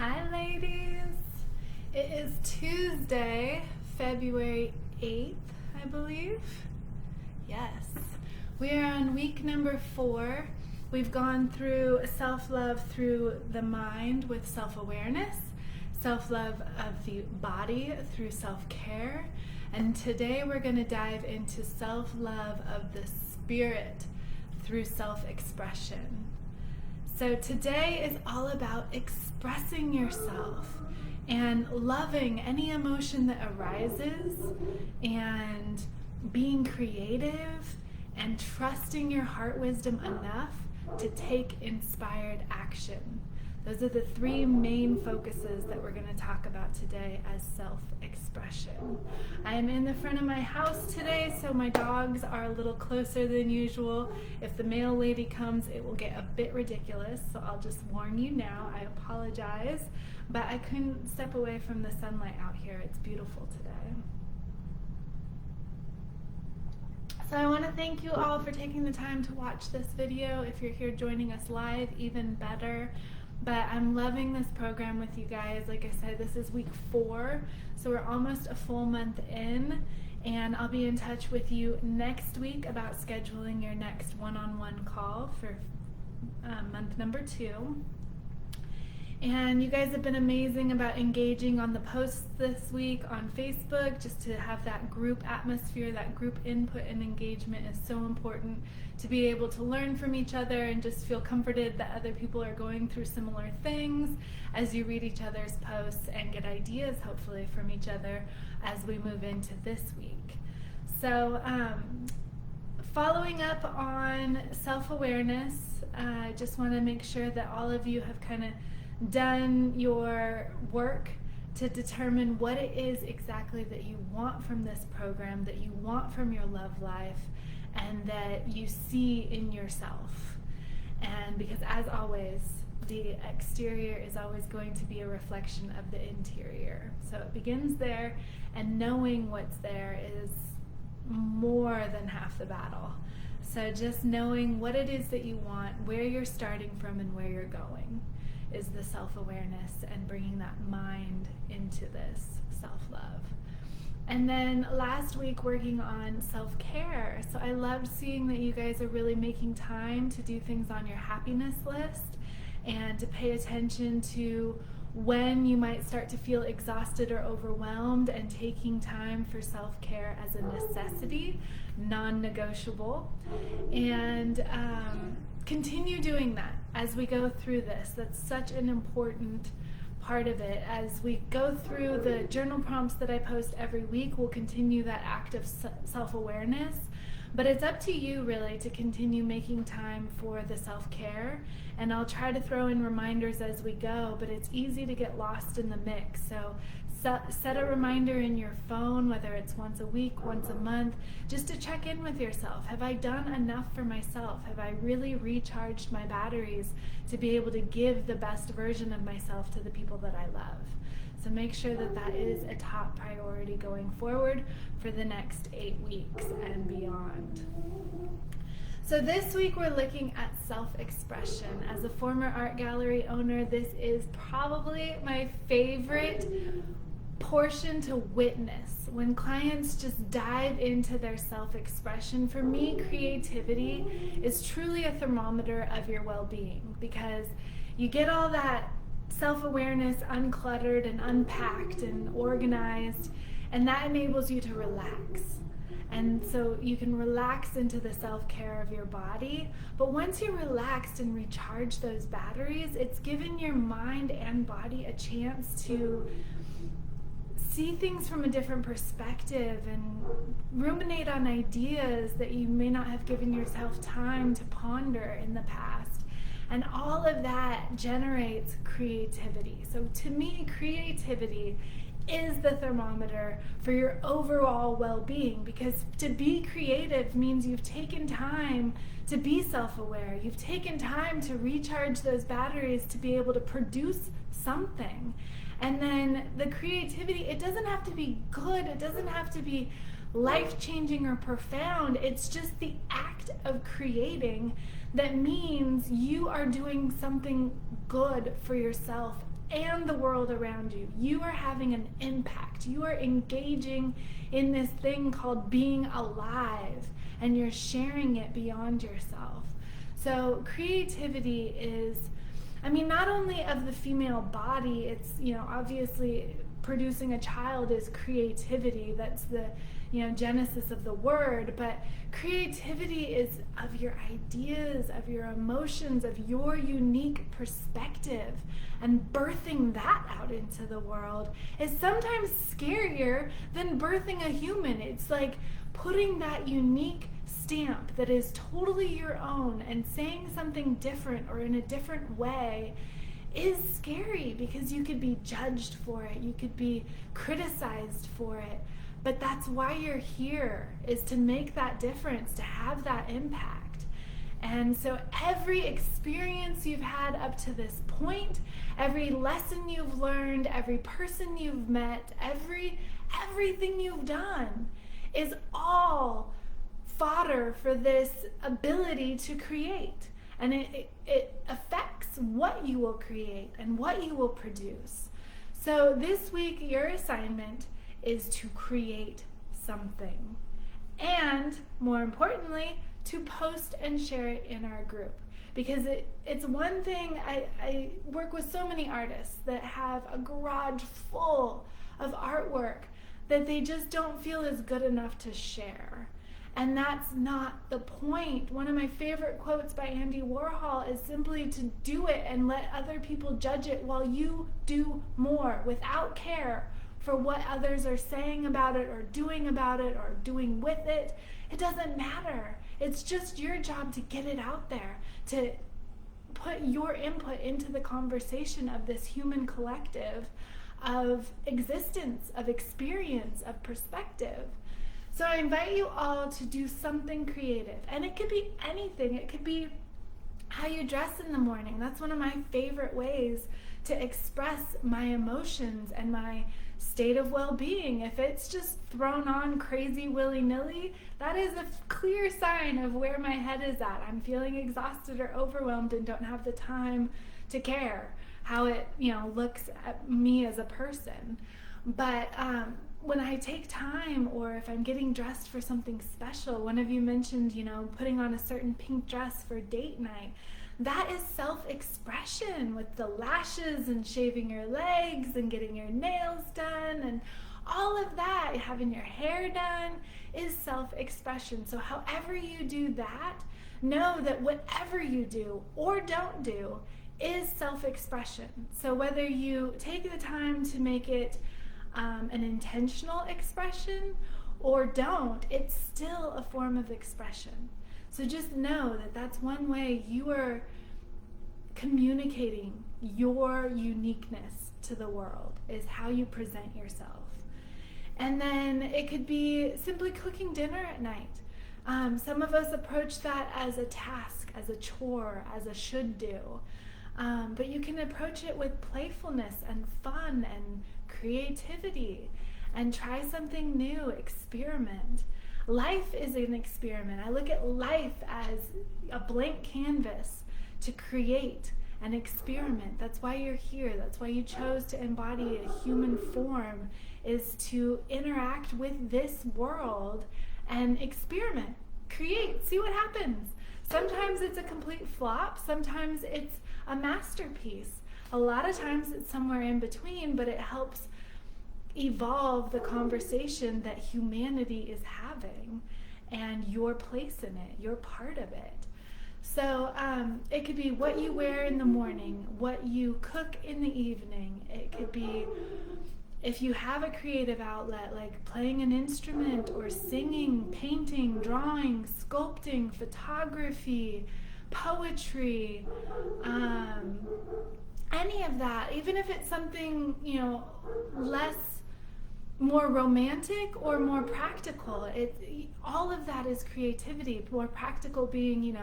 Hi ladies! It is Tuesday, February 8th, I believe. Yes. We are on week number 4. We've gone through self-love through the mind with self-awareness, self-love of the body through self-care, and today we're going to dive into self-love of the spirit through self-expression. So today is all about expressing yourself and loving any emotion that arises and being creative and trusting your heart wisdom enough to take inspired action. Those are the 3 main focuses that we're going to talk about today as self-expression. I am in the front of my house today, so my dogs are a little closer than usual. If the mail lady comes, it will get a bit ridiculous, so I'll just warn you now. I apologize, but I couldn't step away from the sunlight out here. It's beautiful today. So I want to thank you all for taking the time to watch this video. If you're here joining us live, even better. But I'm loving this program with you guys. Like I said, this is week 4, so we're almost a full month in, and I'll be in touch with you next week about scheduling your next one-on-one call for month number 2. And you guys have been amazing about engaging on the posts this week on Facebook. Just to have that group atmosphere, that group input and engagement is so important, to be able to learn from each other and just feel comforted that other people are going through similar things as you read each other's posts and get ideas hopefully from each other as we move into this week. So following up on self-awareness, I just want to make sure that all of you have kind of done your work to determine what it is exactly that you want from this program, that you want from your love life, and that you see in yourself. And because as always, the exterior is always going to be a reflection of the interior. So it begins there, and knowing what's there is more than half the battle. So just knowing what it is that you want, where you're starting from and where you're going, is the self-awareness and bringing that mind into this self-love. And then last week working on self-care. So I loved seeing that you guys are really making time to do things on your happiness list and to pay attention to when you might start to feel exhausted or overwhelmed, and taking time for self-care as a necessity, non-negotiable. And continue doing that as we go through this. That's such an important part of it. As we go through the journal prompts that I post every week, we'll continue that act of self-awareness. But it's up to you really to continue making time for the self-care, and I'll try to throw in reminders as we go, but it's easy to get lost in the mix. So set a reminder in your phone, whether it's once a week, once a month, just to check in with yourself. Have I done enough for myself? Have I really recharged my batteries to be able to give the best version of myself to the people that I love? So make sure that that is a top priority going forward for the next 8 weeks and beyond. So this week we're looking at self-expression. As a former art gallery owner, this is probably my favorite portion to witness when clients just dive into their self-expression. For me, creativity is truly a thermometer of your well-being, because you get all that self-awareness uncluttered and unpacked and organized, and that enables you to relax. And so you can relax into the self-care of your body. But once you're relaxed and recharge those batteries, it's given your mind and body a chance to see things from a different perspective and ruminate on ideas that you may not have given yourself time to ponder in the past. And all of that generates creativity. So to me, creativity is the thermometer for your overall well-being, because to be creative means you've taken time to be self-aware. You've taken time to recharge those batteries to be able to produce something. And then the creativity, it doesn't have to be good. It doesn't have to be life-changing or profound. It's just the act of creating that means you are doing something good for yourself and the world around you. You are having an impact. You are engaging in this thing called being alive, and you're sharing it beyond yourself. So creativity is, not only of the female body, it's, obviously producing a child is creativity. That's the, genesis of the word. But creativity is of your ideas, of your emotions, of your unique perspective. And birthing that out into the world is sometimes scarier than birthing a human. It's like putting that unique stamp that is totally your own and saying something different or in a different way is scary, because you could be judged for it, you could be criticized for it. But that's why you're here, is to make that difference, to have that impact. And so every experience you've had up to this point, every lesson you've learned, every person you've met, everything you've done is all fodder for this ability to create. And it affects what you will create and what you will produce. So this week, your assignment is to create something. And more importantly, to post and share it in our group. Because it's one thing, I work with so many artists that have a garage full of artwork that they just don't feel is good enough to share. And that's not the point. One of my favorite quotes by Andy Warhol is simply to do it and let other people judge it while you do more, without care for what others are saying about it or doing with it. It doesn't matter. It's just your job to get it out there, to put your input into the conversation of this human collective of existence, of experience, of perspective. So I invite you all to do something creative. And it could be anything. It could be how you dress in the morning. That's one of my favorite ways to express my emotions and my state of well-being. If it's just thrown on crazy willy-nilly, that is a clear sign of where my head is at. I'm feeling exhausted or overwhelmed and don't have the time to care how it, looks at me as a person. But when I take time, or if I'm getting dressed for something special, one of you mentioned, putting on a certain pink dress for date night. That is self-expression, with the lashes and shaving your legs and getting your nails done and all of that, having your hair done is self-expression. So however you do that, know that whatever you do or don't do is self-expression. So whether you take the time to make it an intentional expression or don't, it's still a form of expression. So just know that that's one way you are communicating your uniqueness to the world, is how you present yourself. And then it could be simply cooking dinner at night. Some of us approach that as a task, as a chore, as a should do. But you can approach it with playfulness and fun and creativity, and try something new, experiment. Life is an experiment. I look at life as a blank canvas to create and experiment. That's why you're here. That's why you chose to embody a human form, is to interact with this world and experiment, create, see what happens. Sometimes it's a complete flop. Sometimes it's a masterpiece. A lot of times it's somewhere in between, but it helps evolve the conversation that humanity is having and your place in it, your part of it. So it could be what you wear in the morning, what you cook in the evening. It could be, if you have a creative outlet like playing an instrument or singing, painting, drawing, sculpting, photography, poetry, any of that, even if it's something, more romantic or more practical. All of that is creativity. More practical being,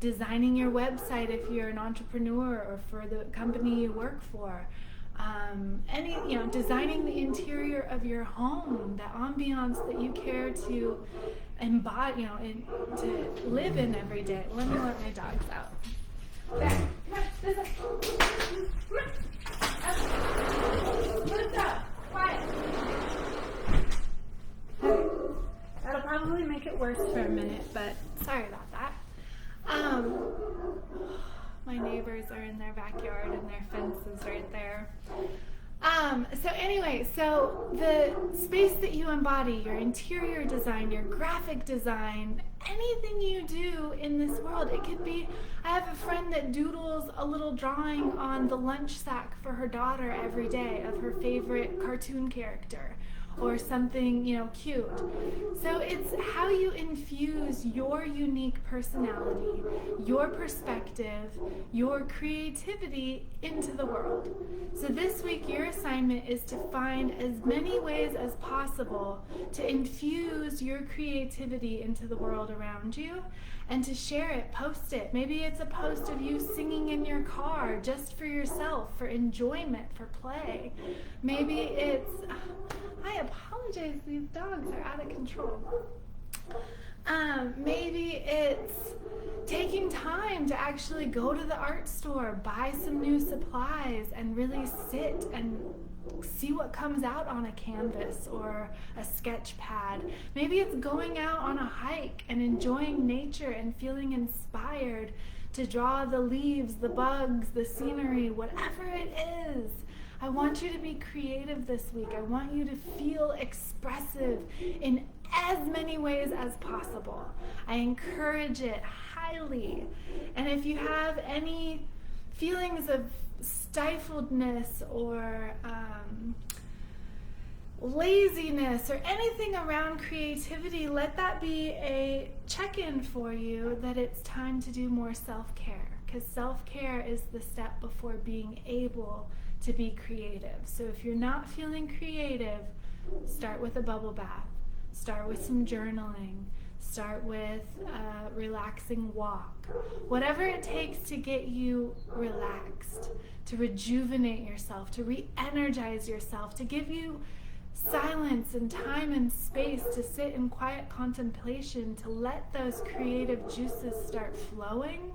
designing your website if you're an entrepreneur or for the company you work for. Designing the interior of your home, that ambiance that you care to embody, to live in every day. Let me let my dogs out. There, come on, this way. Come on. minute, but sorry about that. My neighbors are in their backyard and their fence is right there. So the space that you embody, your interior design, your graphic design, anything you do in this world, it could be, I have a friend that doodles a little drawing on the lunch sack for her daughter every day of her favorite cartoon character or something, cute. So it's how you infuse your unique personality, your perspective, your creativity into the world. So this week, your assignment is to find as many ways as possible to infuse your creativity into the world around you and to share it, post it. Maybe it's a post of you singing in your car just for yourself, for enjoyment, for play. Maybe it's, I apologize, these dogs are out of control. Maybe it's taking time to actually go to the art store, buy some new supplies, and really sit and see what comes out on a canvas or a sketch pad. Maybe it's going out on a hike and enjoying nature and feeling inspired to draw the leaves, the bugs, the scenery, whatever it is. I want you to be creative this week. I want you to feel expressive in as many ways as possible. I encourage it highly. And if you have any feelings of stifledness or laziness or anything around creativity, let that be a check-in for you that it's time to do more self-care, because self-care is the step before being able to be creative. So if you're not feeling creative, start with a bubble bath, start with some journaling, start with a relaxing walk. Whatever it takes to get you relaxed, to rejuvenate yourself, to re-energize yourself, to give you silence and time and space to sit in quiet contemplation, to let those creative juices start flowing.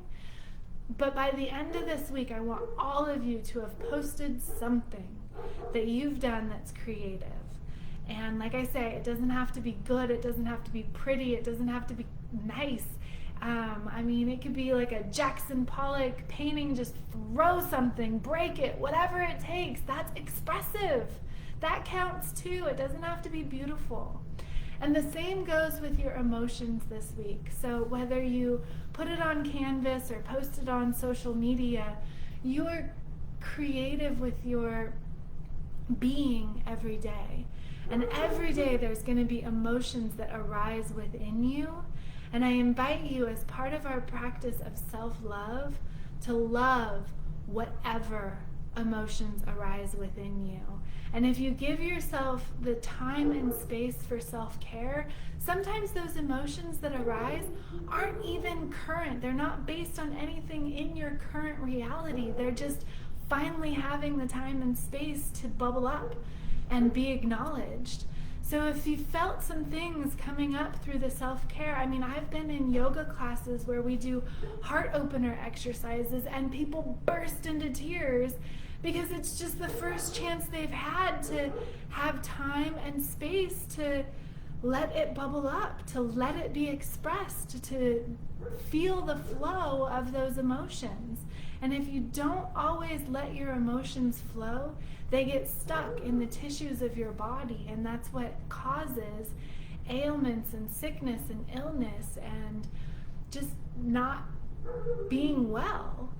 But by the end of this week, I want all of you to have posted something that you've done that's creative. And like I say, it doesn't have to be good, it doesn't have to be pretty, it doesn't have to be nice. It could be like a Jackson Pollock painting, just throw something, break it, whatever it takes. That's expressive. That counts too. It doesn't have to be beautiful. And the same goes with your emotions this week. So whether you put it on Canvas or post it on social media, you're creative with your being every day. And every day there's going to be emotions that arise within you. And I invite you, as part of our practice of self-love, to love whatever emotions arise within you. And if you give yourself the time and space for self-care, sometimes those emotions that arise aren't even current. They're not based on anything in your current reality. They're just finally having the time and space to bubble up and be acknowledged. So if you felt some things coming up through the self-care, I've been in yoga classes where we do heart opener exercises and people burst into tears because it's just the first chance they've had to have time and space to let it bubble up, to let it be expressed, to feel the flow of those emotions. And if you don't always let your emotions flow, they get stuck in the tissues of your body, and that's what causes ailments and sickness and illness and just not being well.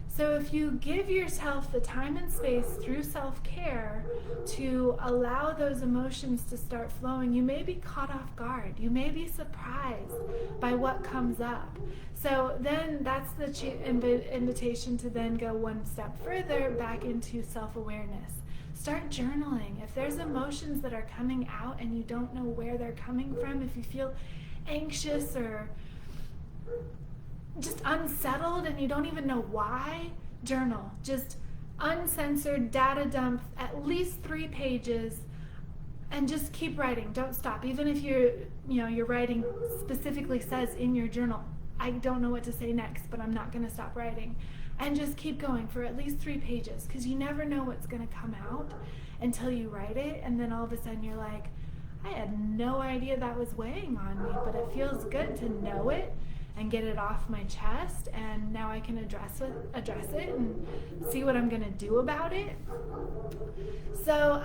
So if you give yourself the time and space through self-care to allow those emotions to start flowing, you may be caught off guard. You may be surprised by what comes up. So then that's the invitation to then go one step further back into self-awareness. Start journaling. If there's emotions that are coming out and you don't know where they're coming from, if you feel anxious or just unsettled and you don't even know why, journal. Just uncensored data dump, at least 3 pages, and just keep writing. Don't stop. Even if your writing specifically says in your journal, I don't know what to say next, but I'm not going to stop writing. And just keep going for at least 3 pages, because you never know what's going to come out until you write it, and then all of a sudden you're like, I had no idea that was weighing on me, but it feels good to know it and get it off my chest, and now I can address it and see what I'm gonna do about it. So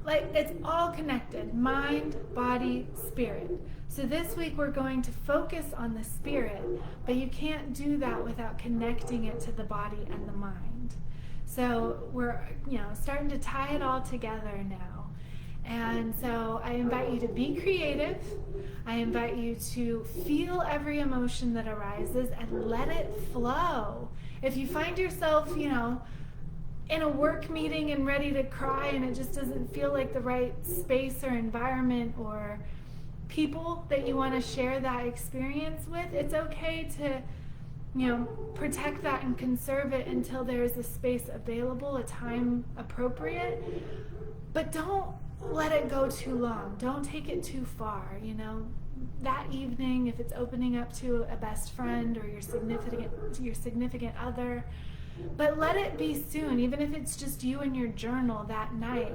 it's all connected: mind, body, spirit. So this week we're going to focus on the spirit, but you can't do that without connecting it to the body and the mind. So we're starting to tie it all together now. And so I invite you to be creative. I invite you to feel every emotion that arises and let it flow. If you find yourself, in a work meeting and ready to cry and it just doesn't feel like the right space or environment or people that you want to share that experience with, it's okay to protect that and conserve it until there's a space available, a time appropriate. But don't let it go too long. Don't take it too far. That evening, if it's opening up to a best friend or your significant other, but let it be soon, even if it's just you and your journal that night.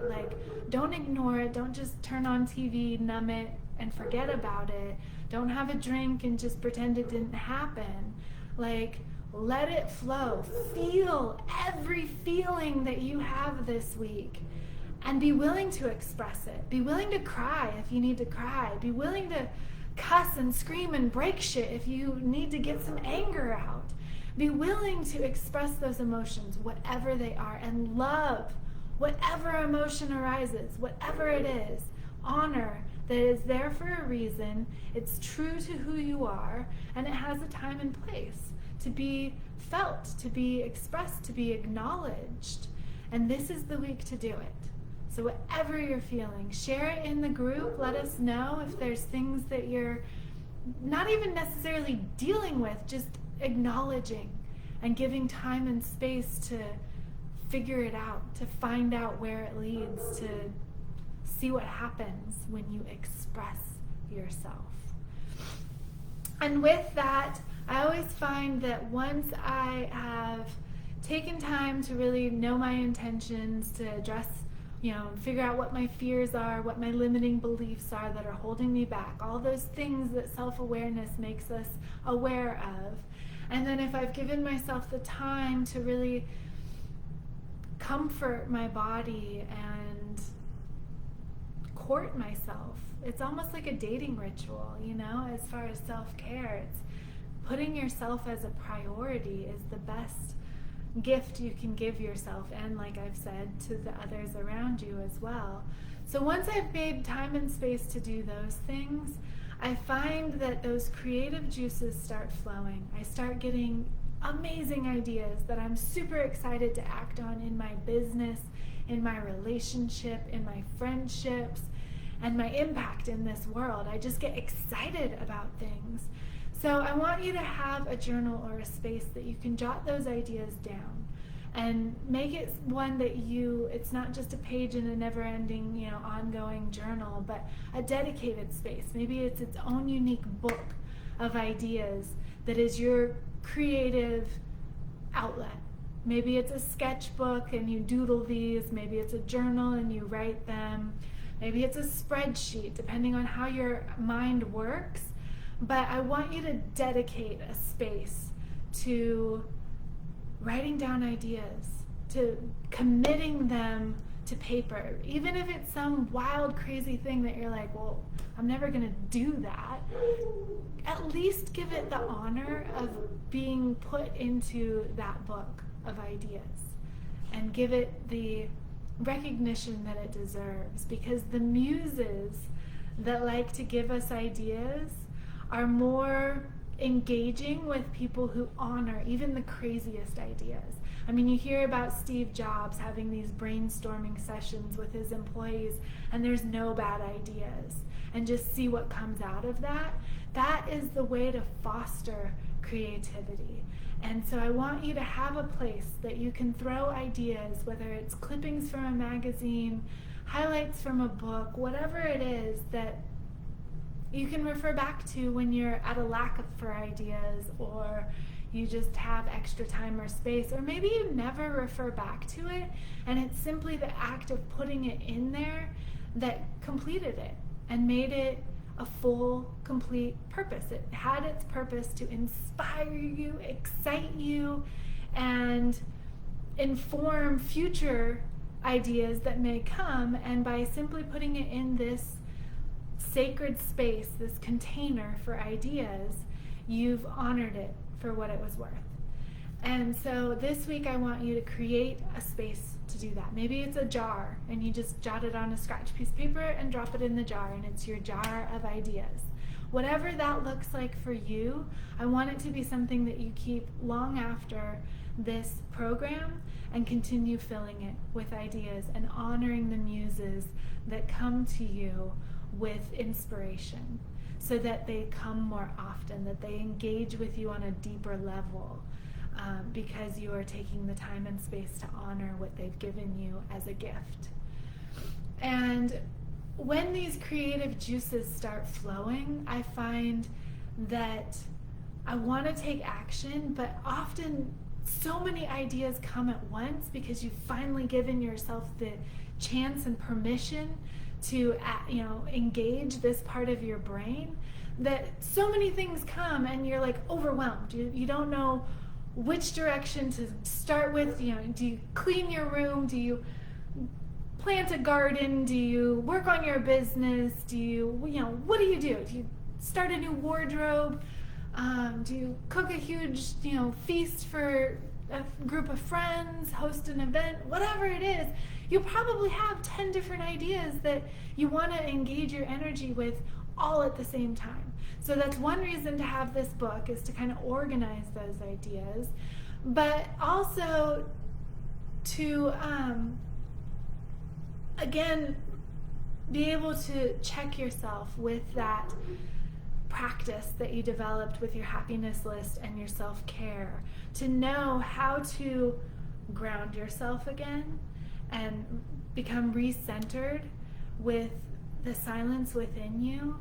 Don't ignore it. Don't just turn on TV, numb it, and forget about it. Don't have a drink and just pretend it didn't happen. Let it flow. Feel every feeling that you have this week and be willing to express it. Be willing to cry if you need to cry. Be willing to cuss and scream and break shit if you need to get some anger out. Be willing to express those emotions, whatever they are, and love whatever emotion arises, whatever it is. Honor that it is there for a reason, it's true to who you are, and it has a time and place to be felt, to be expressed, to be acknowledged. And this is the week to do it. So whatever you're feeling, share it in the group. Let us know if there's things that you're not even necessarily dealing with, just acknowledging and giving time and space to figure it out, to find out where it leads, to see what happens when you express yourself. And with that, I always find that once I have taken time to really know my intentions, to address, figure out what my fears are, what my limiting beliefs are that are holding me back, all those things that self-awareness makes us aware of. And then if I've given myself the time to really comfort my body and court myself, it's almost like a dating ritual, as far as self-care. It's putting yourself as a priority is the best gift you can give yourself, and like I've said, to the others around you as well. So once I've made time and space to do those things, I find that those creative juices start flowing. I start getting amazing ideas that I'm super excited to act on in my business, in my relationship, in my friendships, and my impact in this world. I just get excited about things. So I want you to have a journal or a space that you can jot those ideas down and make it one that it's not just a page in a never-ending, ongoing journal, but a dedicated space. Maybe it's its own unique book of ideas that is your creative outlet. Maybe it's a sketchbook and you doodle these. Maybe it's a journal and you write them. Maybe it's a spreadsheet, depending on how your mind works. But I want you to dedicate a space to writing down ideas, to committing them to paper. Even if it's some wild, crazy thing that you're like, well, I'm never going to do that. At least give it the honor of being put into that book of ideas and give it the recognition that it deserves, because the muses that like to give us ideas are more engaging with people who honor even the craziest ideas. I mean, you hear about Steve Jobs having these brainstorming sessions with his employees, and there's no bad ideas, and just see what comes out of that. That is the way to foster creativity. And so I want you to have a place that you can throw ideas, whether it's clippings from a magazine, highlights from a book, whatever it is that you can refer back to when you're at a lack for ideas, or you just have extra time or space, or maybe you never refer back to it, and it's simply the act of putting it in there that completed it and made it a full, complete purpose. It had its purpose to inspire you, excite you, and inform future ideas that may come. And by simply putting it in this sacred space, this container for ideas, you've honored it for what it was worth. And so this week I want you to create a space to do that. Maybe it's a jar and you just jot it on a scratch piece of paper and drop it in the jar, and it's your jar of ideas. Whatever that looks like for you, I want it to be something that you keep long after this program and continue filling it with ideas and honoring the muses that come to you with inspiration, so that they come more often, that they engage with you on a deeper level. Because you are taking the time and space to honor what they've given you as a gift. And when these creative juices start flowing, I find that I want to take action, but often so many ideas come at once because you've finally given yourself the chance and permission to engage this part of your brain, that so many things come and you're like overwhelmed. You don't know which direction to start with. Do you clean your room? Do you plant a garden? Do you work on your business? Do you, what do you do? Do you start a new wardrobe? Do you cook a huge, feast for a group of friends, host an event? Whatever it is, you probably have 10 different ideas that you want to engage your energy with all at the same time. So that's one reason to have this book, is to kind of organize those ideas, but also to, again, be able to check yourself with that practice that you developed with your happiness list and your self-care, to know how to ground yourself again and become recentered with the silence within you.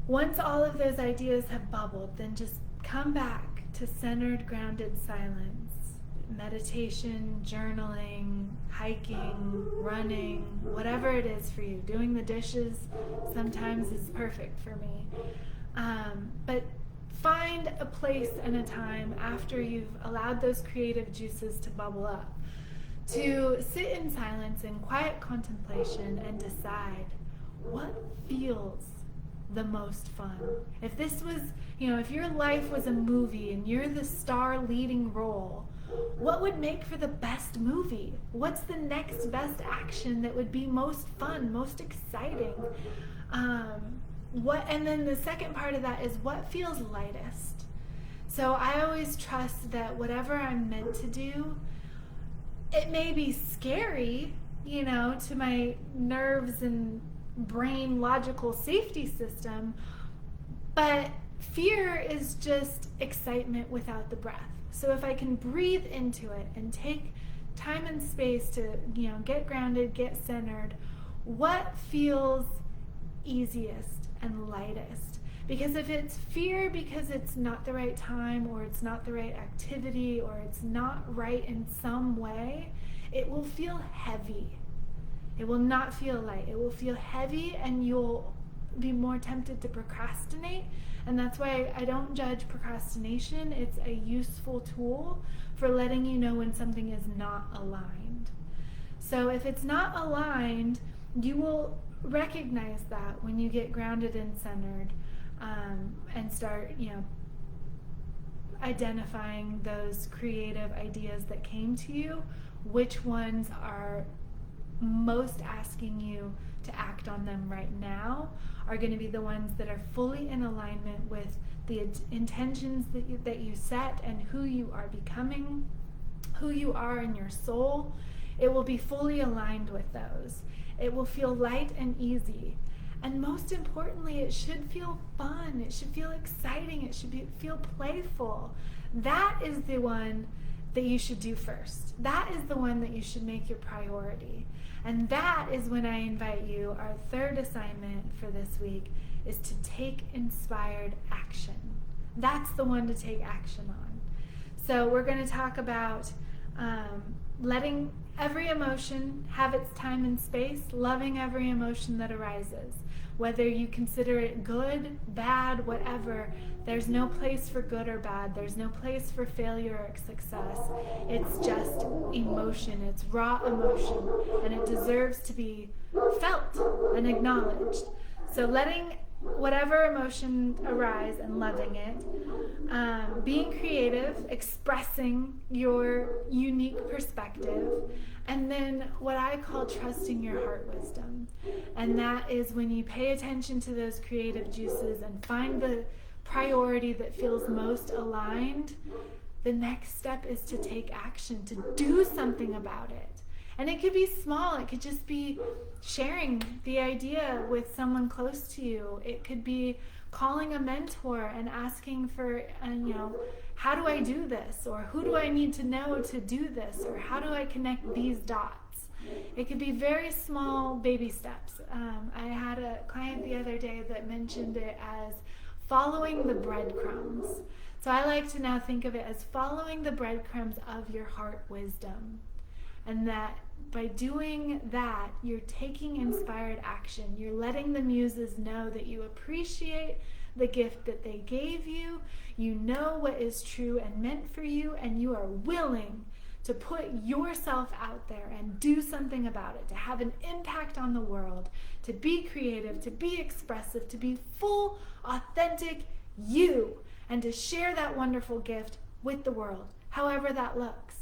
Once all of those ideas have bubbled, then just come back to centered, grounded silence. Meditation, journaling, hiking, running, whatever it is for you. Doing the dishes sometimes is perfect for me. But find a place and a time after you've allowed those creative juices to bubble up, to sit in silence in quiet contemplation and decide what feels the most fun. If this was, if your life was a movie and you're the star leading role, what would make for the best movie? What's the next best action that would be most fun, most exciting? And then the second part of that is what feels lightest. So I always trust that whatever I'm meant to do, it may be scary, to my nerves and brain logical safety system, but fear is just excitement without the breath. So if I can breathe into it and take time and space to, get grounded, get centered, what feels easiest and lightest? Because if it's fear because it's not the right time, or it's not the right activity, or it's not right in some way, it will feel heavy. It will not feel light. It will feel heavy, and you'll be more tempted to procrastinate. And that's why I don't judge procrastination. It's a useful tool for letting you know when something is not aligned. So if it's not aligned, you will recognize that when you get grounded and centered, and start, identifying those creative ideas that came to you, which ones are most asking you to act on them right now, are going to be the ones that are fully in alignment with the intentions that you set and who you are becoming, who you are in your soul. It will be fully aligned with those. It will feel light and easy. And most importantly, it should feel fun. It should feel exciting. It should feel playful. That is the one that you should do first. That is the one that you should make your priority. And that is when I invite you, our third assignment for this week is to take inspired action. That's the one to take action on. So we're going to talk about letting every emotion have its time and space, loving every emotion that arises. Whether you consider it good, bad, whatever, there's no place for good or bad. There's no place for failure or success. It's just emotion. It's raw emotion, and it deserves to be felt and acknowledged. So letting whatever emotion arise and loving it, being creative, expressing your unique perspective, and then what I call trusting your heart wisdom. And that is when you pay attention to those creative juices and find the priority that feels most aligned, the next step is to take action, to do something about it. And it could be small. It could just be sharing the idea with someone close to you. It could be calling a mentor and asking for, how do I do this? Or who do I need to know to do this? Or how do I connect these dots? It could be very small baby steps. I had a client the other day that mentioned it as following the breadcrumbs. So I like to now think of it as following the breadcrumbs of your heart wisdom. And that by doing that, you're taking inspired action. You're letting the muses know that you appreciate the gift that they gave you. You know what is true and meant for you, and you are willing to put yourself out there and do something about it, to have an impact on the world, to be creative, to be expressive, to be full, authentic you, and to share that wonderful gift with the world, however that looks.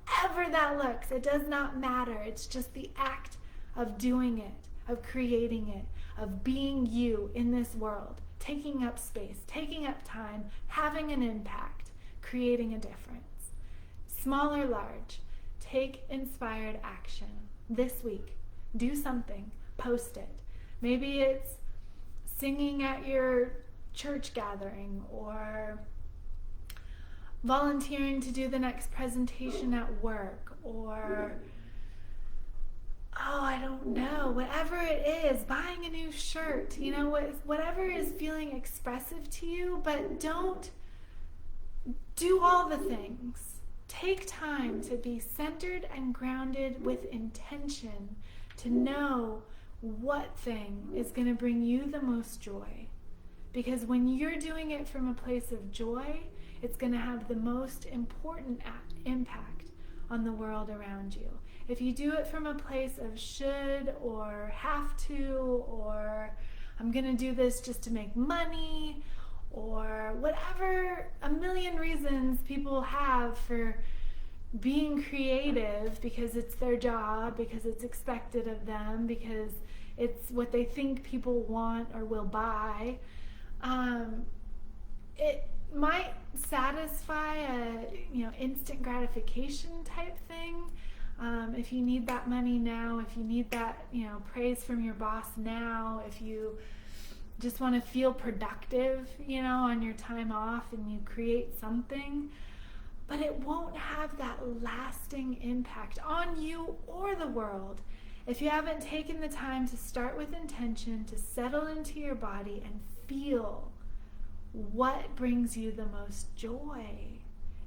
However that looks, it does not matter. It's just the act of doing it, of creating it, of being you in this world, taking up space, taking up time, having an impact, creating a difference. Small or large, take inspired action this week. Do something, post it. Maybe it's singing at your church gathering, or volunteering to do the next presentation at work, or, I don't know, whatever it is, buying a new shirt, whatever is feeling expressive to you, but don't do all the things. Take time to be centered and grounded with intention, to know what thing is going to bring you the most joy. Because when you're doing it from a place of joy, it's going to have the most important impact on the world around you. If you do it from a place of should or have to, or I'm going to do this just to make money, or whatever a million reasons people have for being creative, because it's their job, because it's expected of them, because it's what they think people want or will buy, it might satisfy a instant gratification type thing. If you need that money now, if you need that praise from your boss now, if you just want to feel productive on your time off, and you create something, but it won't have that lasting impact on you or the world if you haven't taken the time to start with intention, to settle into your body and feel what brings you the most joy.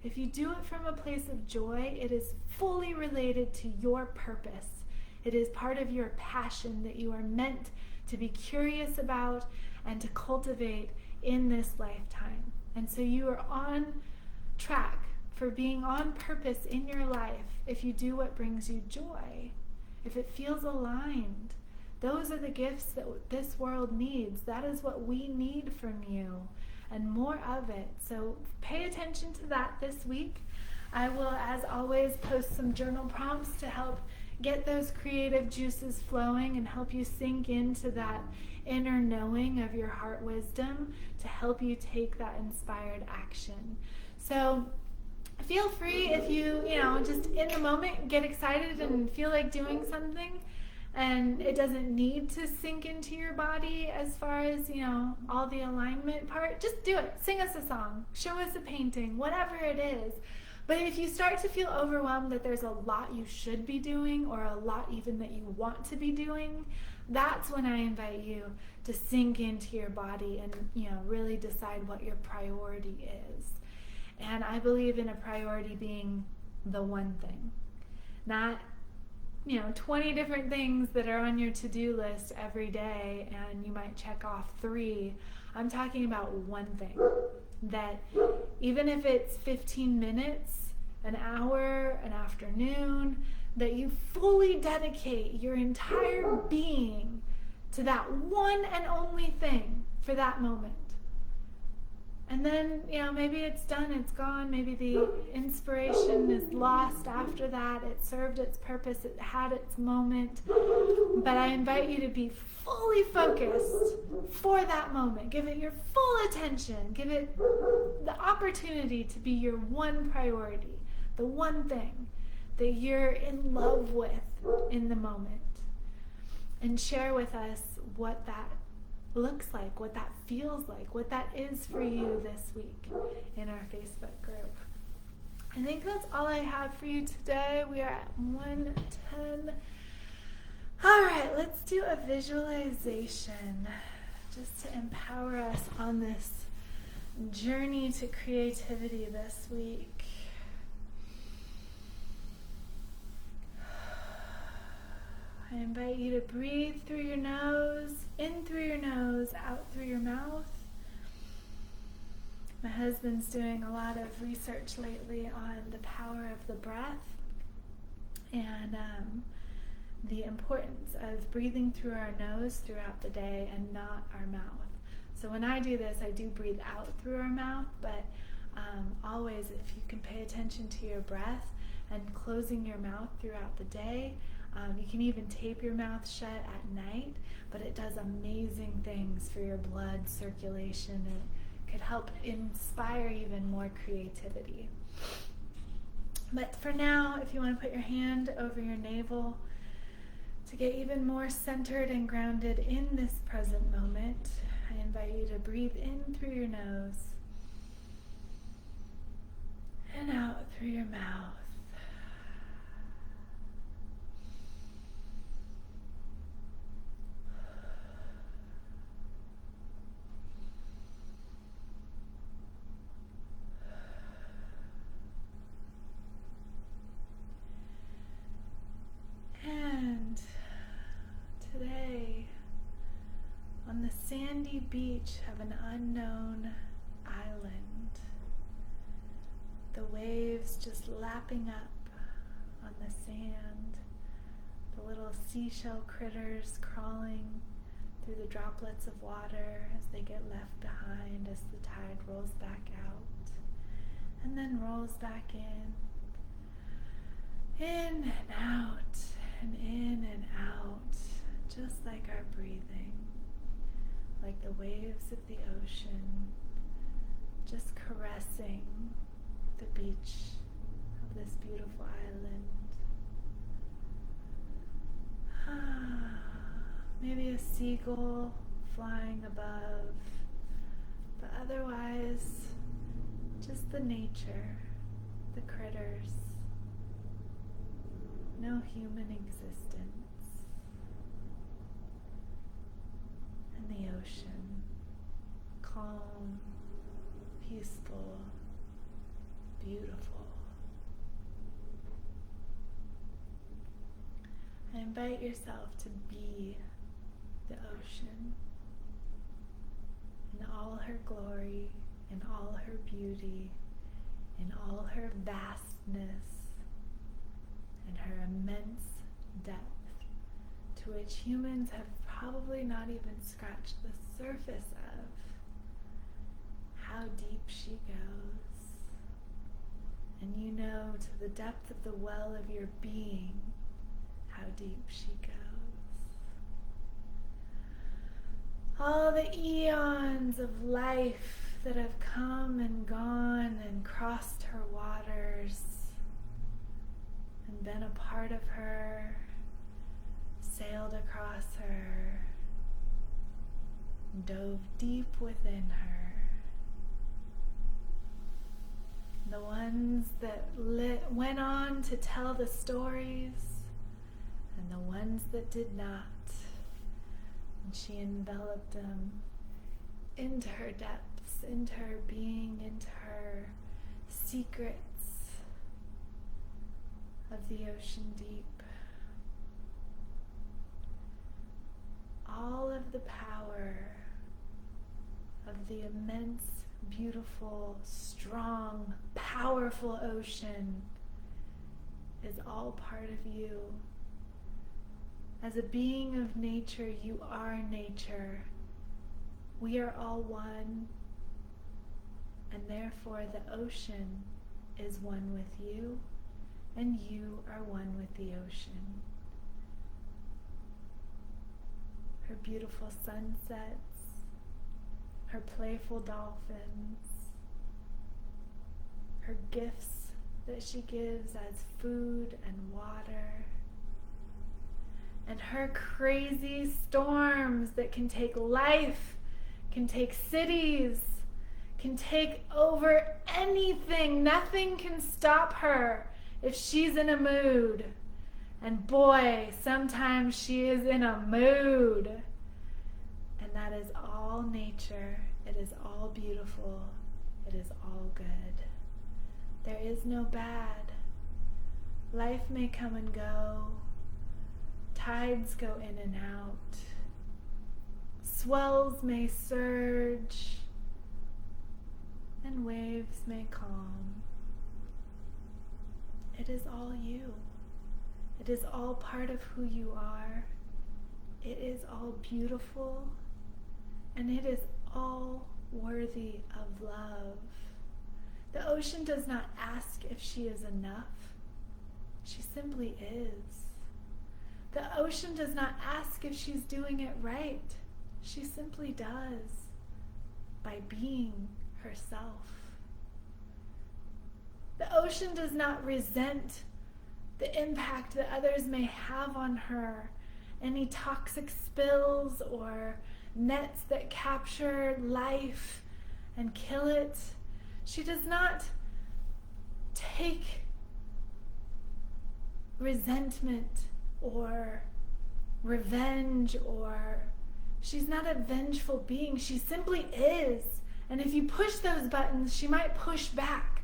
If you do it from a place of joy, it is fully related to your purpose. It is part of your passion that you are meant to be curious about and to cultivate in this lifetime. And so you are on track for being on purpose in your life if you do what brings you joy, if it feels aligned. Those are the gifts that this world needs. That is what we need from you, and more of it. So pay attention to that this week. I will, as always, post some journal prompts to help get those creative juices flowing and help you sink into that inner knowing of your heart wisdom to help you take that inspired action. So feel free, if you just in the moment get excited and feel like doing something, and it doesn't need to sink into your body as far as all the alignment part, just do it. Sing us a song, show us a painting, whatever it is. But if you start to feel overwhelmed that there's a lot you should be doing, or a lot even that you want to be doing, that's when I invite you to sink into your body and really decide what your priority is. And I believe in a priority being the one thing. Not 20 different things that are on your to-do list every day and you might check off 3. I'm talking about one thing that even if it's 15 minutes, an hour, an afternoon, that you fully dedicate your entire being to that one and only thing for that moment. And then, maybe it's done, it's gone, maybe the inspiration is lost after that, it served its purpose, it had its moment. But I invite you to be fully focused for that moment. Give it your full attention. Give it the opportunity to be your one priority, the one thing that you're in love with in the moment. And share with us what that looks like, what that feels like, what that is for you this week in our Facebook group. I think that's all I have for you today. We are at 1:10. All right, let's do a visualization just to empower us on this journey to creativity this week. I invite you to breathe through your nose, in through your nose, out through your mouth. My husband's doing a lot of research lately on the power of the breath and the importance of breathing through our nose throughout the day and not our mouth. So when I do this, I do breathe out through our mouth, but always if you can pay attention to your breath and closing your mouth throughout the day. You can even tape your mouth shut at night, but it does amazing things for your blood circulation. It could help inspire even more creativity. But for now, if you want to put your hand over your navel to get even more centered and grounded in this present moment, I invite you to breathe in through your nose and out through your mouth. And today, on the sandy beach of an unknown island, the waves just lapping up on the sand, the little seashell critters crawling through the droplets of water as they get left behind as the tide rolls back out and then rolls back in and out and in and out, just like our breathing, like the waves of the ocean, just caressing the beach of this beautiful island. Maybe a seagull flying above, but otherwise just the nature, the critters, no human existence, and the ocean, calm, peaceful, beautiful. I invite yourself to be the ocean in all her glory, in all her beauty, in all her vastness, and her immense depth, to which humans have probably not even scratched the surface of. How deep she goes. And you know to the depth of the well of your being how deep she goes. All the eons of life that have come and gone and crossed her waters and been a part of her, sailed across her, dove deep within her. The ones that went on to tell the stories and the ones that did not. And she enveloped them into her depths, into her being, into her secrets of the ocean deep. All of the power of the immense, beautiful, strong, powerful ocean is all part of you. As a being of nature, you are nature. We are all one, and therefore the ocean is one with you, and you are one with the ocean. Her beautiful sunsets, her playful dolphins, her gifts that she gives as food and water, and her crazy storms that can take life, can take cities, can take over anything. Nothing can stop her if she's in a mood. And boy, sometimes she is in a mood. And that is all nature. It is all beautiful. It is all good. There is no bad. Life may come and go. Tides go in and out. Swells may surge. And waves may calm. It is all you. It is all part of who you are. It is all beautiful, and it is all worthy of love. The ocean does not ask if she is enough. She simply is. The ocean does not ask if she's doing it right. She simply does, by being herself. The ocean does not resent the impact that others may have on her, any toxic spills or nets that capture life and kill it. She does not take resentment or revenge, or she's not a vengeful being. She simply is. And if you push those buttons, she might push back.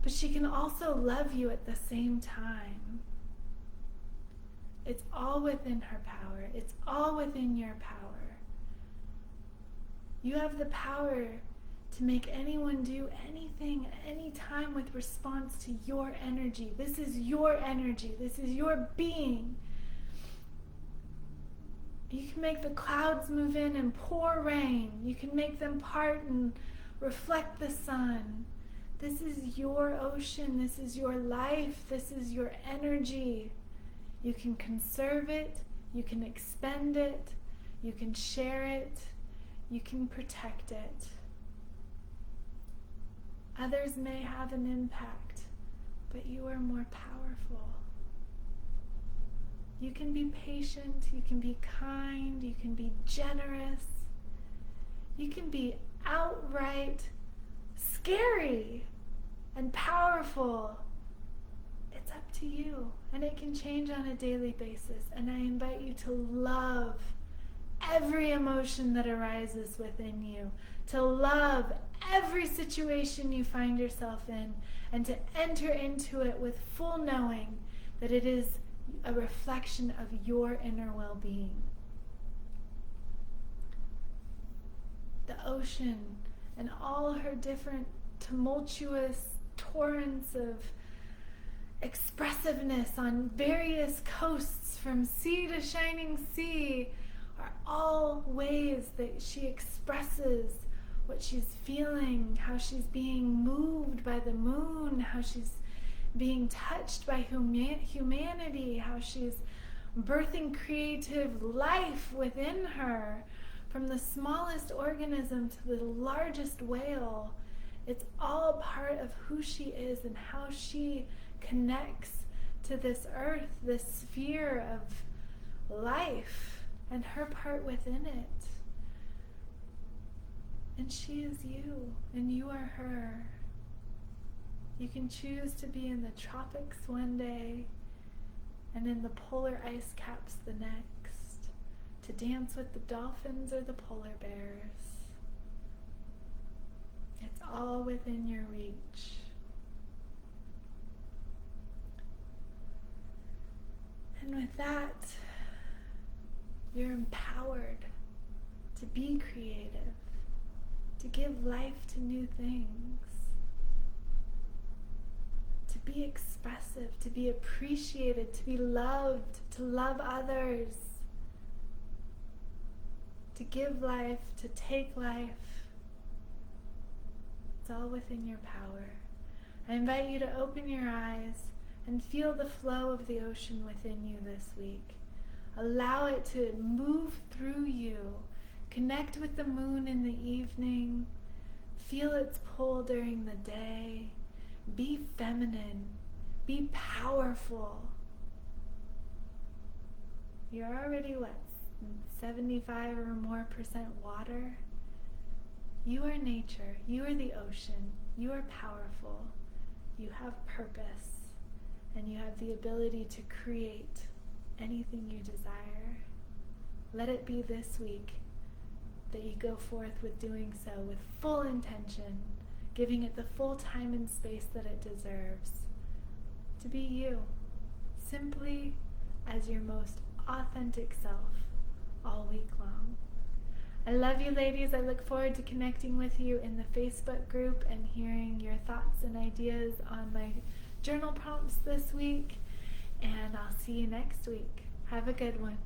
But she can also love you at the same time. It's all within her power. It's all within your power. You have the power to make anyone do anything at any time with response to your energy. This is your energy. This is your being. You can make the clouds move in and pour rain. You can make them part and reflect the sun. This is your ocean. This is your life. This is your energy. You can conserve it. You can expend it. You can share it. You can protect it. Others may have an impact, but you are more powerful. You can be patient. You can be kind. You can be generous. You can be outright scary and powerful. It's up to you, and it can change on a daily basis. And I invite you to love every emotion that arises within you, to love every situation you find yourself in, and to enter into it with full knowing that it is a reflection of your inner well-being. The ocean and all her different tumultuous torrents of expressiveness on various coasts from sea to shining sea are all ways that she expresses what she's feeling, how she's being moved by the moon, how she's being touched by humanity, how she's birthing creative life within her, from the smallest organism to the largest whale. It's all part of who she is and how she connects to this earth, this sphere of life, and her part within it. And she is you, and you are her. You can choose to be in the tropics one day and in the polar ice caps the next, to dance with the dolphins or the polar bears. It's all within your reach. And with that, you're empowered to be creative, to give life to new things, to be expressive, to be appreciated, to be loved, to love others, to give life, to take life. It's all within your power. I invite you to open your eyes and feel the flow of the ocean within you this week. Allow it to move through you. Connect with the moon in the evening. Feel its pull during the day. Be feminine. Be powerful. You're already, 75 or more percent water? You are nature. You are the ocean. You are powerful. You have purpose. And you have the ability to create anything you desire. Let it be this week that you go forth with doing so with full intention, giving it the full time and space that it deserves. To be you, simply as your most authentic self all week long. I love you, ladies. I look forward to connecting with you in the Facebook group and hearing your thoughts and ideas on my journal prompts this week. And I'll see you next week. Have a good one.